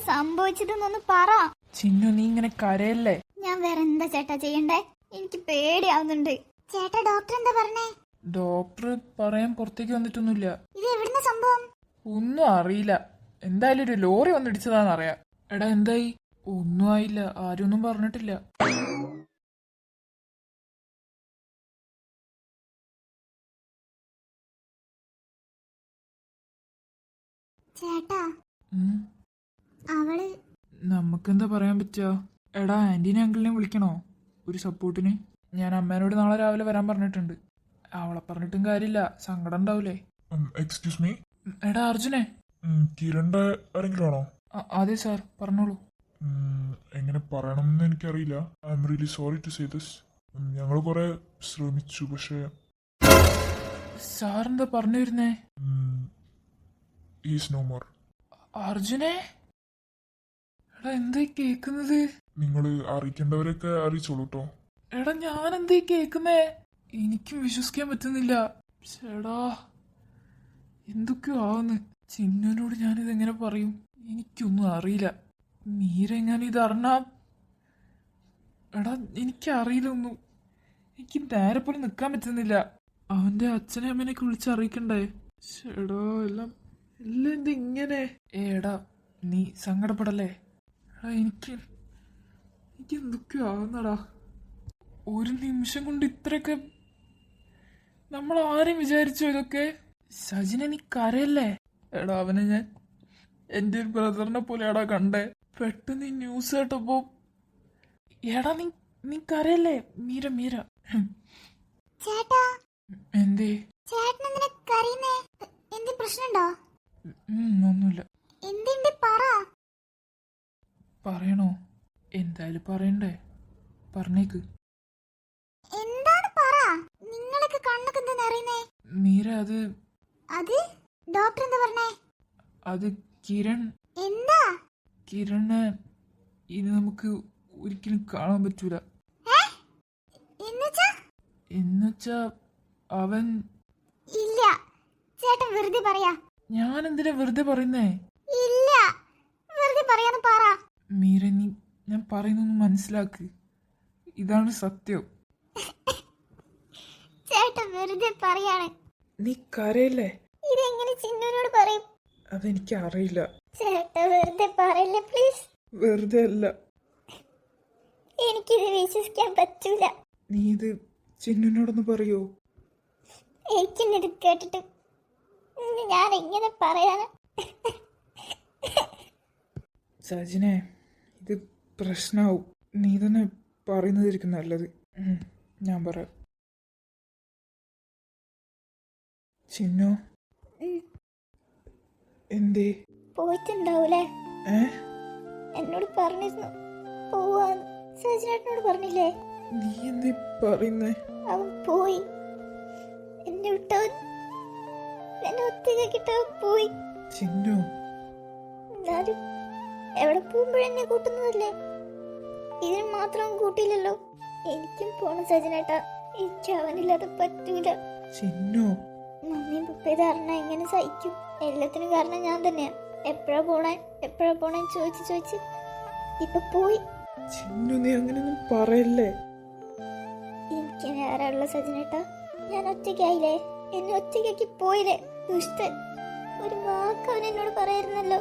സംഭവിച്ചതെന്നൊന്ന് പറ. ചിന്നു, നീ ഇങ്ങനെ കരയല്ലേ. ഞാൻ വേറെ എന്താ ചേട്ടാ ചെയ്യണ്ടേ? എനിക്ക് പേടിയാവുന്നുണ്ട്. ചേട്ടാ, ഡോക്ടർ എന്താ പറഞ്ഞേ? ഡോക്ടർ പറയാൻ പുറത്തേക്ക് വന്നിട്ടൊന്നുമില്ല. ഇത് എവിടുന്ന സംഭവം? ഒന്നും അറിയില്ല. എന്തായാലും ഒരു ലോറി വന്നിടിച്ചതാന്നറിയാം. എടാ, എന്തായി? ഒന്നും ആയില്ല, ആരും ഒന്നും പറഞ്ഞിട്ടില്ല. ചേട്ടാ, അവള് നമുക്കെന്താ പറയാൻ പറ്റുക? എടാ, ആന്റീനെ അങ്കിളിനെ വിളിക്കണോ ഒരു സപ്പോർട്ടിന്? ഞാൻ അമ്മേനോട് നാളെ രാവിലെ വരാൻ പറഞ്ഞിട്ടുണ്ട്. അവളെ പറഞ്ഞിട്ടും കാര്യമില്ല, സങ്കടം ഉണ്ടാവൂലേ. Excuse me. എടാ അർജുനെ. കിരണിന്റെ ആരെങ്കിലും ആണോ? അതെ സാർ, പറഞ്ഞോളൂ. എങ്ങനെ പറയണമെന്ന് എനിക്കറിയില്ല. I am really sorry to say this. ഞങ്ങൾ കുറെ ശ്രമിച്ചു, പക്ഷേ സാറെന്താ പറഞ്ഞു വരുന്നേ? Is no more. അർജുനെ, എടാ എന്തായി കേക്കുന്നത്? നിങ്ങൾ അറിയിക്കേണ്ടവരൊക്കെ അറിയിച്ചോളൂ കേട്ടോ. എടാ, ഞാൻ എന്തായി കേക്കുന്നേ? എനിക്കും വിശ്വസിക്കാൻ പറ്റുന്നില്ല. ചേടാ, എന്തൊക്കെയോ ആവുന്നു. ചിന്നുവിനോട് ഞാനിത് എങ്ങനെ പറയും? എനിക്കൊന്നും അറിയില്ല. മീര എങ്ങനെ ഇത് അറിഞ്ഞാ? എടാ, എനിക്കറിയില്ല ഒന്നും. എനിക്ക് നേരെ പോലെ നിൽക്കാൻ പറ്റുന്നില്ല. അവന്റെ അച്ഛനെ അമ്മേനൊക്കെ വിളിച്ചറിയിക്കണ്ടേ? ചേടാ, എല്ലാം എന്താ ഇങ്ങനെ? എടാ, നീ സങ്കടപ്പെടല്ലേ. എടാ, എനിക്ക് എന്തൊക്കെയോ ആവുന്നടാ. ഒരു നിമിഷം കൊണ്ട് ഇത്രയൊക്കെ നമ്മൾ ആരും വിചാരിച്ചോ ഇതൊക്കെ? സജിനെ, നീ കരയല്ലേ. എടാ, അവനെ ഞാൻ എൻ്റെ ഒരു ബ്രദറിനെ പോലെയാടാ കണ്ടേ. പെട്ടെന്ന് ഈ ന്യൂസ് കേട്ടപ്പോ എടാ നീ കരയല്ലേ. മീര ചേട്ടാ, എന്തേ? ചേട്ടനെന്തിനാ കരയുന്നേ? എന്ത് പ്രശ്നമുണ്ടോ? ഒന്നുമില്ല. എന്തുണ്ട് പറ. പറയണോ? എന്തായാലും പറയണ്ടേ, പറഞ്ഞേക്ക്. എന്താണ് പറ. നിങ്ങളൊക്കെ കണ്ണൊക്കെ എന്താ അറിയുന്നേ? മീര, അത് ഡോക്ടർ എന്താ പറഞ്ഞേ? അത് കിരൺ. എന്താ? കിരണ് ഇനി നമുക്ക് ഒരിക്കലും കാണാൻ പറ്റൂല. എന്നുവെച്ചാ അവൻ... ഇല്ല, ചേട്ടൻ വെറുതെ പറയാ. ഞാൻ എന്തിനാ വെറുതെ പറയുന്നേ? ഇല്ല, വെറുതെ പറയാന്ന് പറ. മീര, നീ ഞാൻ പറയുന്നൊന്ന് മനസ്സിലാക്ക്. ഇതാണ് സത്യം. ചേട്ടൻ വെറുതെ പറയാണ്. നീ കരയല്ലേ. ഇതെങ്ങനെ ചിന്നുവിനോട് പറയും? അതെനിക്ക് അറിയില്ല. ചേട്ടൻ വെറുതെ പറയല്ലേ പ്ലീസ്. വെറുതെ അല്ല. എനിക്കിത് വിശ്വസിക്കാൻ പറ്റൂല. നീ ഇത് ചിന്നുവിനോടൊന്ന് പറയോ? എനിക്കിത് കേട്ടിട്ട് ഞാൻ എങ്ങനെ പറയാനാ? സജിനെ, ഇത് പ്രശ്നമാവും. നീ തന്നെ പറയുന്നതായിരിക്കും നല്ലത്. ഞാൻ പറയാം. ചിന്നു, എന്തേ? പോയിട്ടുണ്ടാവൂലേ? എന്നോട് പറഞ്ഞിരുന്നു പോവാന്ന്. സജിനേട്ടനോട് പറഞ്ഞില്ലേ? നീ എന്തേ പറയുന്നേ? അവൻ പോയി. എന്നെ വിട്ടവൻ, എന്നെ ഒറ്റയ്ക്കിട്ടവൻ പോയി. ചിന്നു, എന്നാലും എവിടെ പോകുമ്പോഴെന്നെ കൂട്ടുന്നതല്ലേ? ഇതിന് മാത്രം കൂട്ടിയില്ലല്ലോ. എനിക്കും പോണം സജിനേട്ടാ. എനിക്ക് അവനില്ലാതെ പറ്റൂല. ചിന്നു, മമ്മിയും പപ്പയും അറിഞ്ഞാ എങ്ങനെ സഹിക്കും? എല്ലാത്തിനും കാരണം ഞാൻ തന്നെയാ. എപ്പോഴാ പോണേ ചോദിച്ച് ഇപ്പൊ പോയി. ചിന്നു, നീ അങ്ങനെയൊന്നും പറയല്ലേ. എനിക്ക് ആരാളുള്ള സജിനേട്ടാ? ഞാൻ ഒറ്റയ്ക്കായില്ലേ? എന്നെ ഒറ്റയ്ക്കാക്കി പോയില്ലേ ദുഷ്ടൻ. ഒരു വാക്ക് അവൻ എന്നോട് പറയായിരുന്നല്ലോ.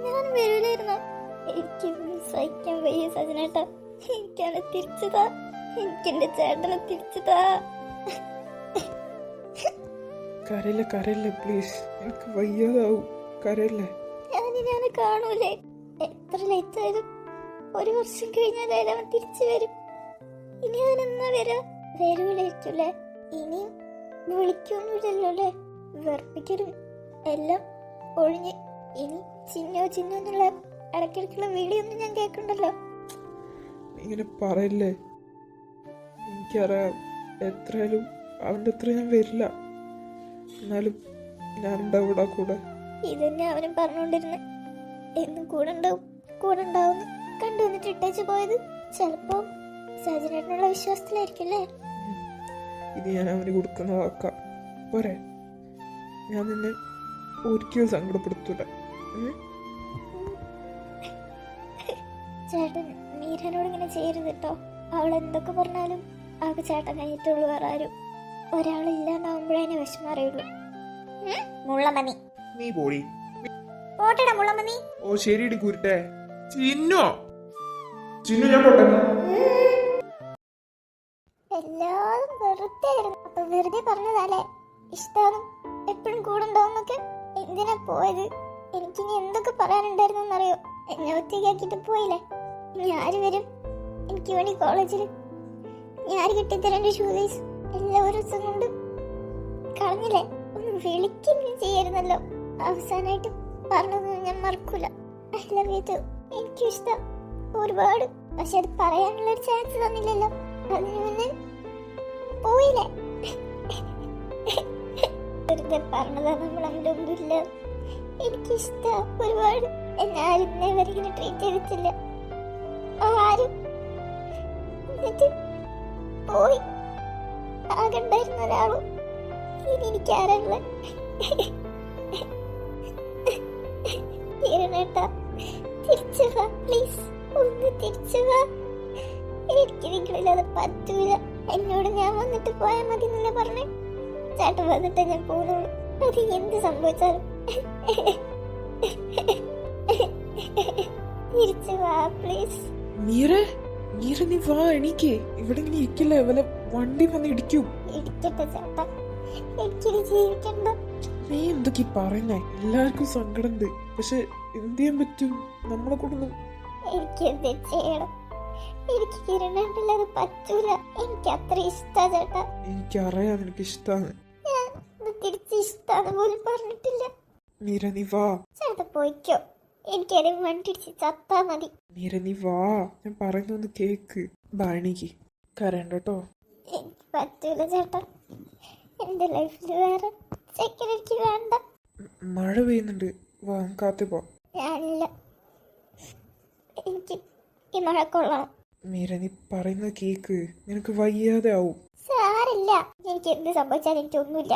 ഞാൻ വരൂലായിരുന്നോ? എനിക്കൊന്നും സഹിക്കാൻ വയ്യ സജിനേട്ടാ. എനിക്കവനെ തിരിച്ചതാ. എനിക്കെന്റെ ചേട്ടനെ തിരിച്ചതാ. കരയല്ലേ പ്ലീസ്. എനിക്ക് വയ്യാതാവും. കരയല്ലേ. ഞാനിനെ കാണൂലേ? എത്ര ലേറ്റ് ആയാലും 1 വർഷം കഴിഞ്ഞാലും അവൻ തിരിച്ചു വരും. ഇനി അവൻ എന്നാ വരൂലായിരിക്കുമല്ലേ? ഇനിയും വിളിക്കൊന്നുമില്ലല്ലോ അല്ലേ? വെറുപ്പിക്കലും എല്ലാം ഒഴിഞ്ഞ് ഇനി ചിന്നോ എന്നുള്ള ഇടയ്ക്കിടയ്ക്കുള്ള വീഡിയോ ഒന്നും ഞാൻ കേൾക്കണ്ടല്ലോ. ഇങ്ങനെ പറയല്ലേ. എനിക്കറിയാം, എത്രയായാലും അവൻ്റെ അത്ര ഞാൻ വരില്ല. എന്നാലും ഞാനുണ്ടാവും കൂടെ. ഇതന്നെ അവനും പറഞ്ഞോണ്ടിരുന്നെ. എന്നും കൂടെ ഉണ്ടാവും കണ്ടുവന്നിട്ട് ഇട്ടേച്ച് പോയത്. ചിലപ്പോ സജിനേട്ടനുള്ള വിശ്വാസത്തിലായിരിക്കും. ഇത് ഞാൻ അവന് കൊടുക്കുന്ന വാക്കാ. പോരെ, ഞാൻ നിന്നെ ഒരിക്കലും സങ്കടപ്പെടുത്തൂല. ഉം? ചേട്ടൻ മീരനോട് ഇങ്ങനെ ചെയ്യരുത് കേട്ടോ. അവൾ എന്തൊക്കെ പറഞ്ഞാലും അവൾക്ക് ചേട്ടൻ കഴിഞ്ഞിട്ടുള്ളൂ. വേറെ ആരും ഒരാളില്ലാണ്ടാവുമ്പോഴേ വിഷമം അറിയുള്ളൂ. മുള്ളമണി നീ പോടി. പോട്ടടാ മുള്ളമണി. ഓ ശരിയടി കുരുട്ടെ. ചിന്നു ഞാൻ പൊട്ടങ്ങ. എല്ലാവരും വെറുതെ ആയിരുന്നു. അപ്പൊ വെറുതെ പറഞ്ഞതല്ലേ ഇഷ്ടം എപ്പോഴും കൂടെ ഉണ്ടാവുന്നൊക്കെ. എന്തിനാ പോയത്? എനിക്കിനി എന്തൊക്കെ പറയാനുണ്ടായിരുന്നു എന്നറിയോ? എന്നെ ഒറ്റയ്ക്കാക്കിട്ട് പോയില്ലേ. ഇനി ആര് വരും എനിക്ക് വേണ്ടി കോളേജിൽ? ഞാൻ കിട്ടിത്തരേണ്ട ഷൂസ് എല്ലാ ഒരു ദിവസം കൊണ്ട് കളഞ്ഞില്ലേ. ഒന്ന് വിളിക്കുകയും ചെയ്യായിരുന്നല്ലോ. അവസാനമായിട്ട് പറഞ്ഞത് ഞാൻ മറക്കൂല. I love you too. എനിക്കും ഇഷ്ടം ഒരുപാട്. പക്ഷെ അത് പറയാനുള്ള ഒരു ചാൻസ് തന്നില്ലല്ലോ. അതിന് മുന്നേ പോയില്ലേ. വെറുതെ പറഞ്ഞതാ. നമ്മൾ അവിടെ ഒന്നുമില്ല. എനിക്കിഷ്ടം ഒരുപാട്. എന്നെ ആരും ഇന്നേ വരെ ഇങ്ങനെ ട്രീറ്റ് ചെയ്തിട്ടില്ല ആരും. എന്നിട്ട് പോയി. ആകണ്ടായിരുന്ന ഒരാളും ഇനി എനിക്ക് ആരാണുള്ള? കിരണേട്ടാ തിരിച്ചു വാ പ്ലീസ്. ഒന്ന് തിരിച്ചു വാ. എനിക്ക് നിങ്ങളില്ലാതെ പറ്റൂല. എന്നോട് ഞാൻ വന്നിട്ട് പോയാൽ മതി എന്നല്ലേ പറഞ്ഞേ. ചേട്ടൻ വന്നിട്ടേ ഞാൻ പോകുന്നുള്ളൂ. അത് എന്ത് സംഭവിച്ചാലും തിരിച്ചു വാ പ്ലീസ്. നീറേ നീ വാ, എണീക്കേ. ഇവിടെ ഇങ്ങനെ ഇരിക്കില്ലേ, വല്ല വണ്ടി വന്ന് ഇടിക്കും. ഇടിക്കട്ടെ ചേട്ടാ, എനിക്കിനി ജീവിക്കണ്ട. നീ എന്തൊക്കെ പറയുന്നേ? എല്ലാവർക്കും സങ്കടമുണ്ട്. പക്ഷെ എന്ത് ചെയ്യാൻ പറ്റും? നമ്മളെ കൊണ്ടൊന്നും. എനിക്ക് എന്ത് ചെയ്യണം? എനിക്ക് കിരണേട്ടല്ലാതെ പറ്റൂല. എനിക്ക് അത്ര ഇഷ്ടാ ചേട്ടാ. എനിക്കറിയാം നിനക്ക് ഇഷ്ടാണ്. ഞാൻ തിരിച്ച് ഇഷ്ടാന്ന് പോലും പറഞ്ഞിട്ടില്ല. നീര നീ വാ. ചേട്ടാ പോയിക്കോ. എനിക്കാരെയും വണ്ടിടിച്ച് ചത്താ മതി. നീര നീ വാ, ഞാൻ പറയുന്നൊന്ന് കേക്ക്. ബാണിക്ക് കരണ്ടോ. എനിക്ക് പറ്റൂല ചേട്ടാ. എന്റെ ലൈഫിൽ വേറെ ചെക്കൻ എനിക്ക് വേണ്ട. മഴ പെയ്യുന്നുണ്ട്, വാ കാത്തു പോ. ഞാനില്ല, എനിക്ക് ഈ മഴ കൊള്ളണം. മീര നീ പറയുന്നത് കേക്ക്, നിനക്ക് വയ്യാതെ ആവും. സാരില്ല, എനിക്ക് എന്ത് സംഭവിച്ചാലും എനിക്കൊന്നുമില്ല.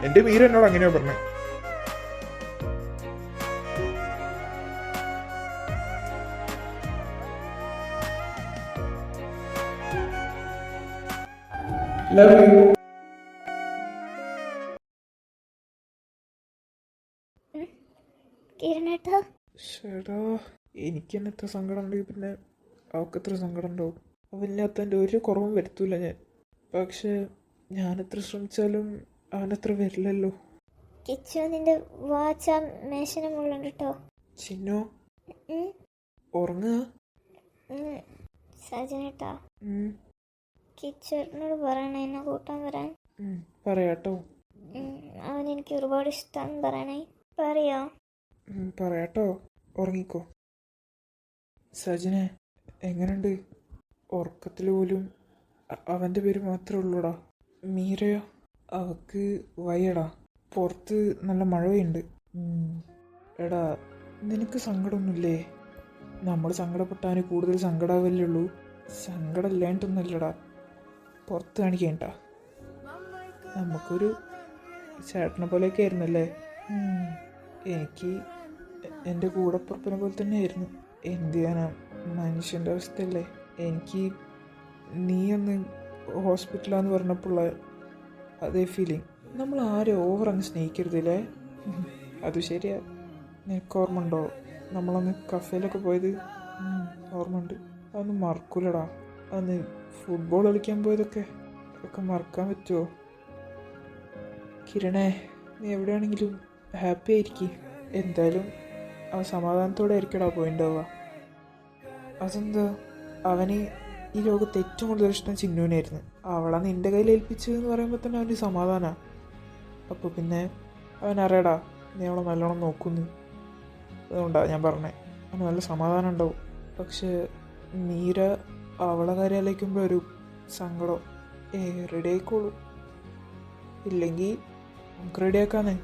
എന്റെ മീര എന്നോട് അങ്ങനെയാ പറഞ്ഞേ. Love you. കിരണേട്ടാ ചേടാ, എനിക്ക് തന്നെ എത്ര സങ്കടം ഉണ്ടെങ്കിൽ പിന്നെ അവൾക്ക് എത്ര സങ്കടം ഉണ്ടാവും. അവനില്ലാത്തതിൻ്റെ ഒരു കുറവും വരുത്തൂല ഞാൻ. പക്ഷെ ഞാനെത്ര ശ്രമിച്ചാലും അവനത്ര വരില്ലല്ലോ. കിച്ചു, നിന്റെ വാച്ച് ആ മേശന് മുള്ളുണ്ട് കേട്ടോ. ചിന്നു ഉറങ്ങുക. സജനേട്ടാ, കിച്ചേട്ടനോട് പറയണേ എന്നെ കൂട്ടാൻ വരാൻ. പറയാട്ടോ. അവൻ എനിക്ക് ഒരുപാട് ഇഷ്ടമാണെന്ന് പറയണേ. പറയോ? പറയാട്ടോ. ഉറങ്ങിക്കോ. സജനെ എങ്ങനെയുണ്ട്? ഉറക്കത്തിൽ പോലും അവൻ്റെ പേര് മാത്രമേ ഉള്ളൂടാ. മീരയോ? അവക്ക് വയ്യടാ. പുറത്ത് നല്ല മഴ പെയ്യുന്നുണ്ട്. എടാ, നിനക്ക് സങ്കടമൊന്നുമില്ലേ? നമ്മൾ സങ്കടപ്പെട്ടാൽ കൂടുതൽ സങ്കടാവല്ലേ ഉള്ളൂ. സങ്കടം ഇല്ലാണ്ടൊന്നുമില്ലടാ. പുറത്ത് കാണിക്കേണ്ട. നമുക്കൊരു ചേട്ടനെ പോലെയൊക്കെ ആയിരുന്നല്ലേ. എനിക്ക് എൻ്റെ കൂടപ്പുറപ്പിനെ പോലെ തന്നെയായിരുന്നു. എന്ത് ചെയ്യാനാ, മനുഷ്യൻ്റെ അവസ്ഥയല്ലേ. എനിക്ക് നീയൊന്ന് ഹോസ്പിറ്റലാന്ന് പറഞ്ഞപ്പോഴുള്ള അതേ ഫീലിംഗ്. നമ്മൾ ആരും ഓവർ അങ്ങ് സ്നേഹിക്കരുതില്ലേ. അത് ശരിയാ. നിനക്ക് ഓർമ്മ ഉണ്ടോ നമ്മളന്ന് കഫേയിലൊക്കെ പോയത്? ഓർമ്മയുണ്ട്. അതൊന്നും മറക്കൂലടാ. അന്ന് ഫുട്ബോൾ കളിക്കാൻ പോയതൊക്കെ മറക്കാൻ പറ്റുമോ? കിരണേ, നീ എവിടെയാണെങ്കിലും ഹാപ്പി ആയിരിക്കും. എന്തായാലും അവൻ സമാധാനത്തോടെ ആയിരിക്കടാ പോയിണ്ടാവുക. അതെന്താ, അവന് ഈ ലോകത്ത് ഏറ്റവും കൂടുതൽ ഇഷ്ടം ചിന്നുവിനായിരുന്നു. അവളെ നിൻ്റെ കയ്യിൽ ഏൽപ്പിച്ചതെന്ന് പറയുമ്പോൾ തന്നെ അവന് സമാധാനമാണ്. അപ്പോൾ പിന്നെ അവനറിയടാ നീ അവളെ നല്ലോണം നോക്കുന്നു. അതുകൊണ്ടാണ് ഞാൻ പറഞ്ഞത്, അവന് നല്ല സമാധാനം ഉണ്ടാവും. പക്ഷേ മീര അവളെ കാര്യം ആലോചിക്കുമ്പോൾ ഒരു സങ്കടം. റെഡി ആയിക്കോളൂ. ഇല്ലെങ്കിൽ നമുക്ക് റെഡിയാക്കാന്നേ.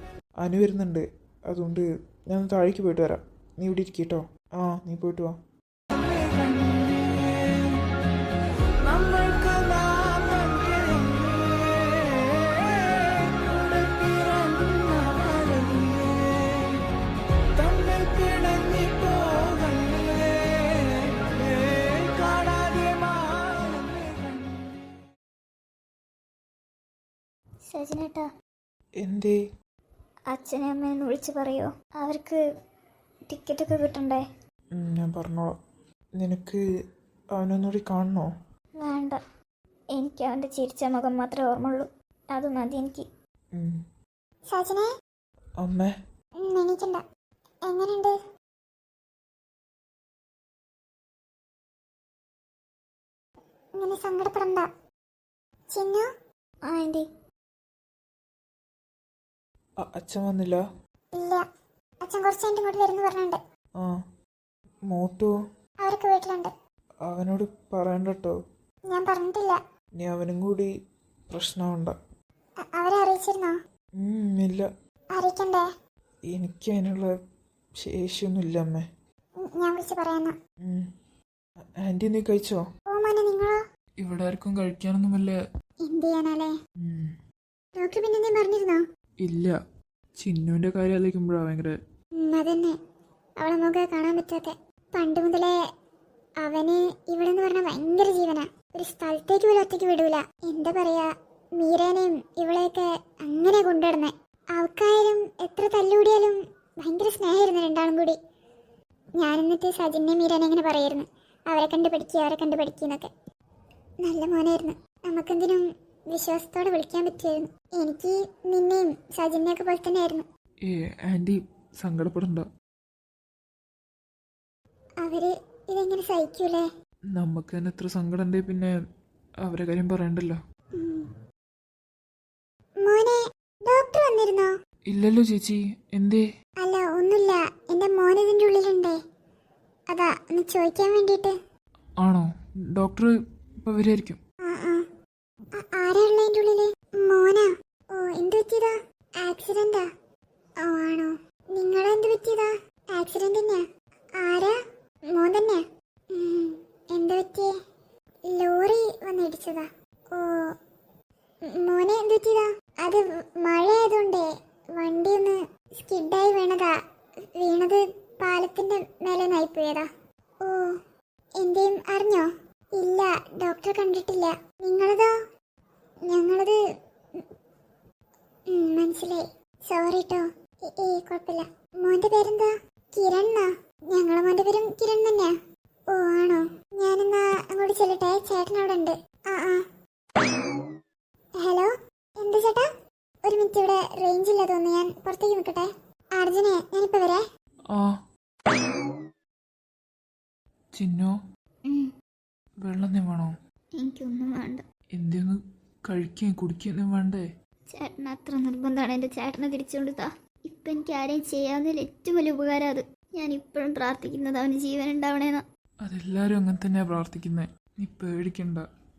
അനു വരുന്നുണ്ട്, അതുകൊണ്ട് ഞാൻ താഴേക്ക് പോയിട്ട് വരാം. നീ ഇവിടെ ഇരിക്കട്ടോ. നീ പോയിട്ട് വാ. സജിനേട്ടാ, എന്തേ? അച്ഛനെ അമ്മയെന്ന് വിളിച്ച് പറയോ? അവർക്ക് ടിക്കറ്റൊക്കെ കിട്ടണ്ടേ? ഞാൻ പറഞ്ഞോളാം. നിനക്ക് അവനൊന്നുകൂടി കാണണോ? വേണ്ട, എനിക്ക് അവൻ്റെ ചിരിച്ച മുഖം മാത്രമേ ഓർമ്മയുള്ളൂ. അത് മതി എനിക്ക്. സജിനെ, അമ്മേ, എണീക്കണ്ട. എങ്ങനെയുണ്ട്? ഇങ്ങനെ സങ്കടപ്പെടണ്ട. ചിന്നു. ആ ആൻറ്റി. അച്ഛൻ വന്നില്ല? ഇല്ല, അച്ഛൻ കുറച്ച് കഴിഞ്ഞിട്ട് ഇങ്ങോട്ട് വരുന്നു പറഞ്ഞിട്ടുണ്ട്. ആ, മോട്ടു അവരൊക്കെ വീട്ടിലുണ്ട്. അവനോട് പറയണ്ട കേട്ടോ. ഞാൻ പറഞ്ഞിട്ടില്ല. നീ അവനും കൂടി പ്രശ്നമുണ്ട. അവരെ അറിയിച്ചിരുന്നോ? ഇല്ല. അറിയിക്കണ്ടേ? എനിക്ക് അതിനുള്ള ശേഷിയൊന്നുമില്ല അമ്മേ. ഞാൻ വിളിച്ച് പറയാന്നാ. ആന്റി നീ കഴിച്ചോ? ഓ മോനെ, നിങ്ങളോ? ഇവിടെ ആർക്കും കഴിക്കാനൊന്നുമല്ല. എന്ത് ചെയ്യാനാലേ? ഡോക്ടർ പിന്നെ എന്തെങ്കിലും പറഞ്ഞിരുന്നോ? ഇല്ല, ചിന്നുവിന്റെ കാര്യം ആലോചിക്കുമ്പോഴാ ഭയങ്കര. അതന്നെ, അവളെ നമുക്ക് കാണാൻ പറ്റാത്ത. പണ്ട് മുതലേ അവന് ഇവിടെ എന്ന് പറഞ്ഞാൽ ഭയങ്കര ജീവനാ. ഒരു സ്ഥലത്തേക്ക് പോലും ഒറ്റയ്ക്ക് വിടൂല. എന്താ പറയാ, മീരേനെയും ഇവളെയൊക്കെ അങ്ങനെ കൊണ്ടുവരുന്നേ. അവൾക്കായാലും എത്ര തല്ലുകൂടിയാലും ഭയങ്കര സ്നേഹമായിരുന്നു രണ്ടാളും കൂടി. ഞാൻ എന്നിട്ട് സജിനെയും മീരേനെ ഇങ്ങനെ പറയായിരുന്നു, അവരെ കണ്ട് പഠിക്കുക, അവരെ കണ്ട് പഠിക്കുന്നൊക്കെ. നല്ല മോനായിരുന്നു. നമുക്കെന്തിനും വിശ്വാസത്തോടെ വിളിക്കാൻ പറ്റുമായിരുന്നു. എനിക്ക് നിന്നെയും സജിനെയൊക്കെ പോലെ തന്നെ ആയിരുന്നു. ആന്റി സങ്കടപ്പെടണ്ട. അവര് ഇതെങ്ങനെ സഹിക്കൂലേ? നമുക്ക് തന്നെ എത്ര സങ്കടം ഉണ്ടേ, പിന്നെ അവരെ കാര്യം പറയണ്ടല്ലോ. മോനെ, ഡോക്ടർ വന്നിരുന്നോ? ഇല്ലല്ലോ ചേച്ചി, എന്തേ? അല്ല, ഒന്നുമില്ല. എന്റെ മോൻ ഇതിന്റെ ഉള്ളിലുണ്ടേ, അതാ ഒന്ന് ചോദിക്കാൻ വേണ്ടിട്ട്. ആണോ? ഡോക്ടർ ഇപ്പൊ വരുമായിരിക്കും. ആരാ ഉള്ളതിന്റെ ഉള്ളില്? മോനാ? ഓ, എന്ത് പറ്റിയതാ? ആക്സിഡന്റാ? ഓ ആണോ? നിങ്ങളെന്ത് പറ്റിയതാ? ആക്സിഡന്റ് തന്നെയാ? ആരാ? മോൻ തന്നെ? എന്ത് പറ്റിയേ? ലോറി വന്നിടിച്ചതാ? ഓ, മോനെ എന്ത് പറ്റിയതാ? അത് മഴ ആയതുകൊണ്ടേ വണ്ടി ഒന്ന് സ്കിഡായി വീണതാ. വീണത് പാലത്തിന്റെ മേലെ നായിപ്പോയതാ. ഓ, എന്തേലും അറിഞ്ഞോ? ഇല്ല, ഡോക്ടറെ കണ്ടിട്ടില്ല. നിങ്ങളതോ? ഞങ്ങളത് മനസ്സിലായി. സോറി കേട്ടോ. കുഴപ്പമില്ല. മോന്റെ പേരെന്താ? കിരൺ. ഞങ്ങളെ മോന്റെ പേരും കിരൺ തന്നെയാ. ഓ ആണോ? ഞാനെന്നാ അങ്ങോട്ട് ചെല്ലട്ടെ, ചേട്ടൻ അവിടെ ഉണ്ട്. ഹലോ, എന്താ ചേട്ടാ? ഒരു മിനിറ്റ്, ഇവിടെ റേഞ്ച് ഇല്ല തോന്നുന്നു. ഞാൻ പുറത്തേക്ക് നിൽക്കട്ടെ. അർജുനെ, ഞാനിപ്പോ വരെ. ചിന്നോ, വെള്ളം നീ വേണോ? എനിക്കൊന്നും വേണ്ട. എന്തെങ്കിലും കഴിക്കുകയും കുടിക്കുകയും വേണ്ടേ? ചേട്ടൻ അത്ര നിർബന്ധമാണ്. എൻ്റെ ചേട്ടനെ തിരിച്ചുകൊടുത്താ. ഇപ്പം എനിക്ക് ആരെയും ചെയ്യാവുന്നതിൽ ഏറ്റവും വലിയ ഉപകാരം അത്. ഞാൻ ഇപ്പോഴും പ്രാർത്ഥിക്കുന്നത് അവന് ജീവൻ ഉണ്ടാവണേന്നാ. അതെല്ലാരും അങ്ങനെ തന്നെയാ പ്രാർത്ഥിക്കുന്നേ. നീ പേടിക്കണ്ട,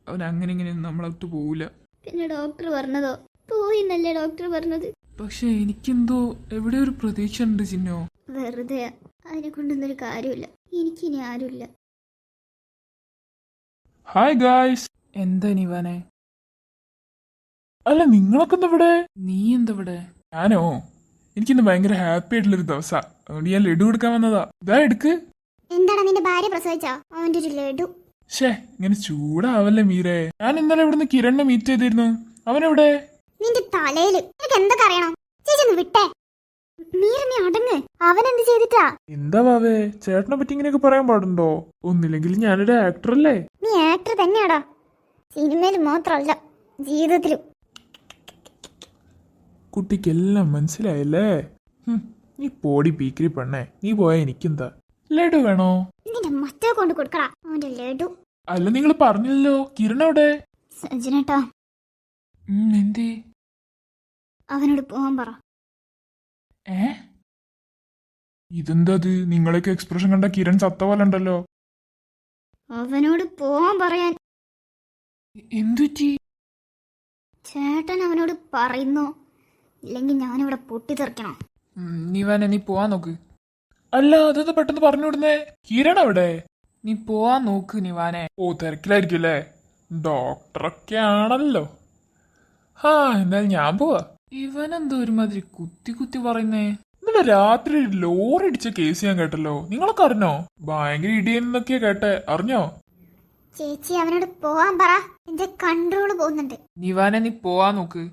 അവൻ അങ്ങനെ ഇങ്ങനെ നമ്മളൊട്ട് പോവില്ല. പിന്നെ ഡോക്ടർ പറഞ്ഞതോ? പോയി എന്നല്ലേ ഡോക്ടർ പറഞ്ഞത്. പക്ഷെ എനിക്കെന്തോ എവിടെ ഒരു പ്രതീക്ഷ ഉണ്ട് ചിന്നോ. വെറുതെ അതിനെ കൊണ്ടൊന്നൊരു കാര്യമില്ല. എനിക്കിനി ആരുമില്ല. Hi guys. എന്താ നിവാനെ? അല്ല, നിങ്ങളൊക്കെ ഇവിടെ? നീ എന്താ ഇവിടെ? ഞാനോ, എനിക്കിന്ന് ഭയങ്കര ഹാപ്പി ആയിട്ടുള്ളൊരു ദിവസാ. അതുകൊണ്ട് ഞാൻ ലഡു എടുക്കാൻ വന്നതാ. ഇതാ എടുക്ക്. എന്താണ് നിന്റെ ഭാര്യ പ്രസവിച്ചാ? അവന്റെ ഒരു ലഡു. ഷേ, ഇങ്ങനെ ചൂടാവല്ലേ മീരേ. ഞാൻ ഇന്നലെ ഇവിടുന്ന് കിരണിനെ മീറ്റ് ചെയ്തിരുന്നു. അവനെവിടെ? നിന്റെ തലയില് നിനക്ക് എന്തൊക്കെ അറിയണം? ചേച്ചി ഒന്ന് വിട്ടേ. മീര, നീ അടങ്ങ്. അവൻ എന്ത് ചെയ്തിട്ടാ? എന്താ വാവേ, ചേട്ടനെ പറ്റി ഇങ്ങനെയൊക്കെ പറയാൻ പാടുണ്ടോ? ഒന്നില്ലെങ്കിൽ ഞാനൊരു ആക്ടർ അല്ലേ? നീ ആക്ടർ തന്നെയാടാ, സിനിമയിൽ മാത്രമല്ല ജീവിതത്തിലും. കുട്ടിക്കെല്ലാം മനസ്സിലായല്ലേ? നീ പോടി പീക്കിരി പെണ്ണേ. നീ പോയാ എനിക്കെന്താ? ലഡു വേണോ? നിന്റെ മറ്റേ കൊണ്ട് കൊടുക്കടാ അവന്റെ ലഡു. അല്ല, നിങ്ങൾ പറഞ്ഞില്ലല്ലോ. കിരൺ എവിടെ? സജിനേട്ടാ, എന്തേ? അവനോട് പോവാൻ പറ. ഇതെന്താ? നിങ്ങളൊക്കെ എക്സ്പ്രഷൻ കണ്ട കിരൺ ചത്ത പോലെ ഉണ്ടല്ലോ. അവനോട് പോവാൻ പറയാൻ. എന്തുറ്റി? ചേട്ടൻ അവനോട് പറയുന്നു, ഇല്ലെങ്കിൽ ഞാനിവിടെ പൊട്ടിത്തെറിക്കണം. നിവാനെ, നീ പോവാൻ നോക്ക്. അല്ല, അതൊന്ന് പെട്ടെന്ന് പറഞ്ഞു വിടുന്നേ. കിരൺ എവിടെ? നീ പോവാൻ നോക്ക് നിവാനെ. ഓ, തിരക്കിലായിരിക്കും അല്ലേ? ഡോക്ടറൊക്കെ ആണല്ലോ. എന്തായാലും ഞാൻ പോവാ. ഇവനെന്തോ ഒരുമാതിരി കുത്തി കുത്തി പറയുന്നേ. ഇന്നലെ രാത്രി ലോറി ഇടിച്ച കേസ് ഞാൻ കേട്ടല്ലോ. നിങ്ങളൊക്കെ അറിഞ്ഞോ? ഭയങ്കര ഇടിയെന്നൊക്കെയാ കേട്ടെ. അറിഞ്ഞോ? ചേച്ചി അവനോട് പോവാൻ പറ. എന്റെ കൺട്രോള് പോകുന്നുണ്ട്. നിവാനെ, നീ പോവാൻ നോക്ക്.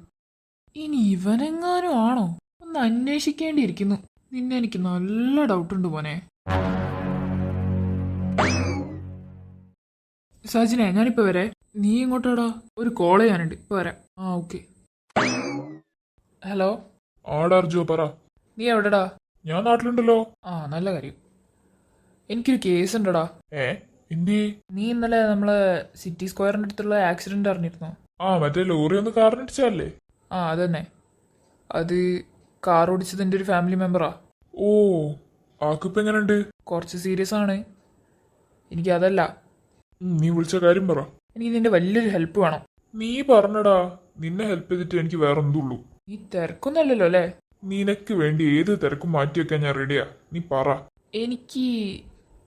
ഇനി ഇവനെങ്ങാനും ആണോ? ഒന്ന് അന്വേഷിക്കേണ്ടിയിരിക്കുന്നു. നിന്നെ എനിക്ക് നല്ല ഡൗട്ടുണ്ട് മോനെ. സജിനെ, ഞാനിപ്പോ വരെ. നീ ഇങ്ങോട്ടാടാ? ഒരു കോൾ ചെയ്യാനുണ്ട്, ഇപ്പൊ വരാം. ആ ഓക്കെ. ഹലോ, ആടാ അർജോ പറ. നീ എവിടെടാ? ഞാൻ നാട്ടിലുണ്ടല്ലോ. ആ നല്ല കാര്യം. എനിക്കൊരു കേസ് ഉണ്ടടാ. എന്തി? നീ ഇന്നലെ നമ്മള് സിറ്റി സ്ക്വയറിന്റെ അടുത്തുള്ള ആക്സിഡന്റ് അറിഞ്ഞിരുന്നോ? ആ മറ്റേ ലോറി ഒന്ന് കാറിനടിച്ചല്ലേ? ആ അതന്നെ. അത് കാർ ഓടിച്ചത് എൻ്റെ ഒരു ഫാമിലി മെമ്പറാ. ഓ, ആക്കിപ്പോ എങ്ങനെയുണ്ട്? കുറച്ച് സീരിയസ് ആണ്. എനിക്ക് അതല്ല, നീ വിളിച്ച കാര്യം പറ. എനിക്ക് നിന്റെ വലിയൊരു ഹെൽപ്പ് വേണം. നീ പറഞ്ഞടാ. നിന്നെ ഹെൽപ്പ് ചെയ്തിട്ട് എനിക്ക് വേറെ എന്തുള്ളൂ. നീ തിരക്കൊന്നുമല്ലല്ലോ അല്ലേ? നിനക്ക് വേണ്ടി ഏത് തിരക്കും മാറ്റിവെക്കാൻ ഞാൻ റെഡിയാ. നീ പറ. എനിക്ക്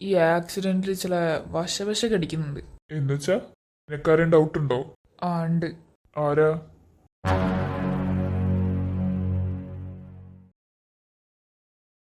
ഈ ആക്സിഡന്റിൽ ചില വശവശ കടിക്കുന്നുണ്ട്. എന്നുവെച്ചാ നിനക്കാരെയും ഡൗട്ട് ഉണ്ടോ? ആ ഉണ്ട്. ആരാ?